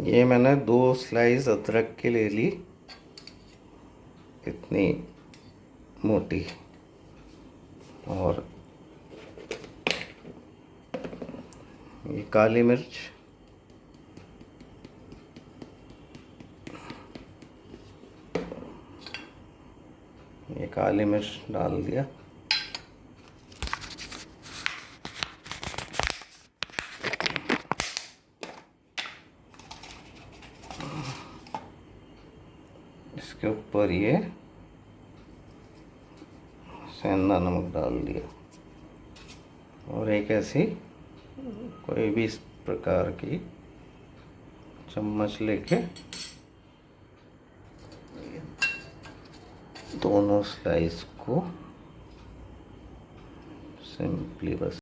ये मैंने 2 स्लाइस अदरक की ले ली, इतनी मोटी। और ये काली मिर्च, ये काली मिर्च डाल दिया। इसके ऊपर ये सेंधा नमक डाल दिया। और एक ऐसी कोई भी इस प्रकार की चम्मच लेके दोनों स्लाइस को सिंपली बस